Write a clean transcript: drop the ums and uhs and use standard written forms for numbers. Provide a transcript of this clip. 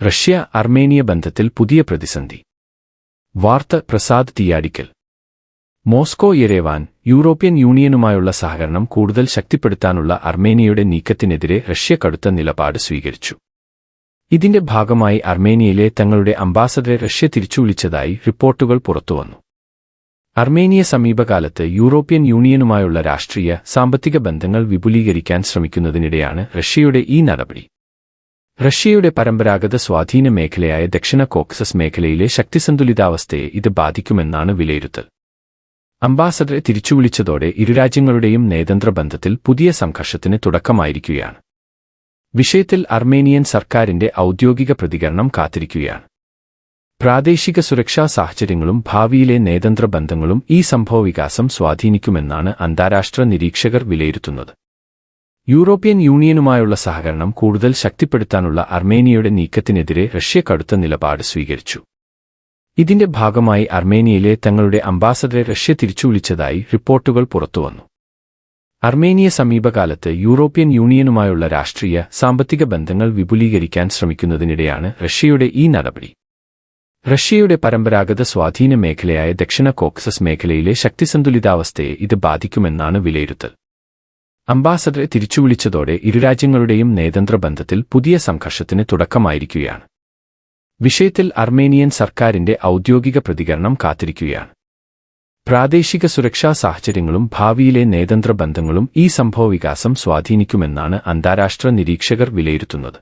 Russia-Armenia ബന്ധത്തിൽ പുതിയ പ്രതിസന്ധി. വാർത്ത പ്രസാദ് തിയാടിക്കൽ. മോസ്കോ യെരേവാൻ യൂറോപ്യൻ യൂണിയനുമായുള്ള സഹകരണം കൂടുതൽ ശക്തിപ്പെടുത്താനുള്ള അർമേനിയയുടെ നീക്കത്തിനെതിരെ റഷ്യ കടുത്ത നിലപാട് സ്വീകരിച്ചു. ഇതിന്റെ ഭാഗമായി അർമേനിയയിലെ തങ്ങളുടെ അംബാസഡറെ റഷ്യ തിരിച്ചുവിളിച്ചതായി റിപ്പോർട്ടുകൾ പുറത്തുവന്നു. അർമേനിയ സമീപകാലത്ത് യൂറോപ്യൻ യൂണിയനുമായുള്ള രാഷ്ട്രീയ, സാമ്പത്തിക ബന്ധങ്ങൾ വിപുലീകരിക്കാൻ ശ്രമിക്കുന്നതിനിടെയാണ് റഷ്യയുടെ ഈ നടപടി. റഷ്യയുടെ പരമ്പരാഗത സ്വാധീന മേഖലയായ ദക്ഷിണ കോക്കസസ് മേഖലയിലെ ശക്തിസന്തുലിതാവസ്ഥയെ ഇത് ബാധിക്കുമെന്നാണ് വിലയിരുത്തൽ. അംബാസഡറെ തിരിച്ചുവിളിച്ചതോടെ ഇരുരാജ്യങ്ങളുടെയും നയതന്ത്ര ബന്ധത്തിൽ പുതിയ സംഘർഷത്തിന് തുടക്കമായിരിക്കുകയാണ്. വിഷയത്തിൽ അർമേനിയൻ സർക്കാരിന്റെ ഔദ്യോഗിക പ്രതികരണം കാത്തിരിക്കുകയാണ്. പ്രാദേശിക സുരക്ഷാ സാഹചര്യങ്ങളും ഭാവിയിലെ നയതന്ത്ര ബന്ധങ്ങളും ഈ സംഭവവികാസം സ്വാധീനിക്കുമെന്നാണ് അന്താരാഷ്ട്ര നിരീക്ഷകർ വിലയിരുത്തുന്നത്. യൂറോപ്യൻ യൂണിയനുമായുള്ള സഹകരണം കൂടുതൽ ശക്തിപ്പെടുത്താനുള്ള അർമേനിയയുടെ നീക്കത്തിനെതിരെ റഷ്യ കടുത്ത നിലപാട് സ്വീകരിച്ചു. ഇതിന്റെ ഭാഗമായി അർമേനിയയിലെ തങ്ങളുടെ അംബാസഡറെ റഷ്യ തിരിച്ചുവിളിച്ചതായി റിപ്പോർട്ടുകൾ പുറത്തുവന്നു. അർമേനിയ സമീപകാലത്ത് യൂറോപ്യൻ യൂണിയനുമായുള്ള രാഷ്ട്രീയ, സാമ്പത്തിക ബന്ധങ്ങൾ വിപുലീകരിക്കാൻ ശ്രമിക്കുന്നതിനിടെയാണ് റഷ്യയുടെ ഈ നടപടി. റഷ്യയുടെ പരമ്പരാഗത സ്വാധീന മേഖലയായ ദക്ഷിണ കോക്കസസ് മേഖലയിലെ ശക്തിസന്തുലിതാവസ്ഥയെ ഇത് ബാധിക്കുമെന്നാണ് വിലയിരുത്തൽ. അംബാസഡറെ തിരിച്ചുവിളിച്ചതോടെ ഇരുരാജ്യങ്ങളുടെയും നയതന്ത്ര ബന്ധത്തിൽ പുതിയ സംഘർഷത്തിന് തുടക്കമായിരിക്കുകയാണ്. വിഷയത്തിൽ അർമേനിയൻ സർക്കാരിന്റെ ഔദ്യോഗിക പ്രതികരണം കാത്തിരിക്കുകയാണ്. പ്രാദേശിക സുരക്ഷാ സാഹചര്യങ്ങളും ഭാവിയിലെ നയതന്ത്ര ബന്ധങ്ങളും ഈ സംഭവവികാസം സ്വാധീനിക്കുമെന്നാണ് അന്താരാഷ്ട്ര നിരീക്ഷകർ വിലയിരുത്തുന്നത്.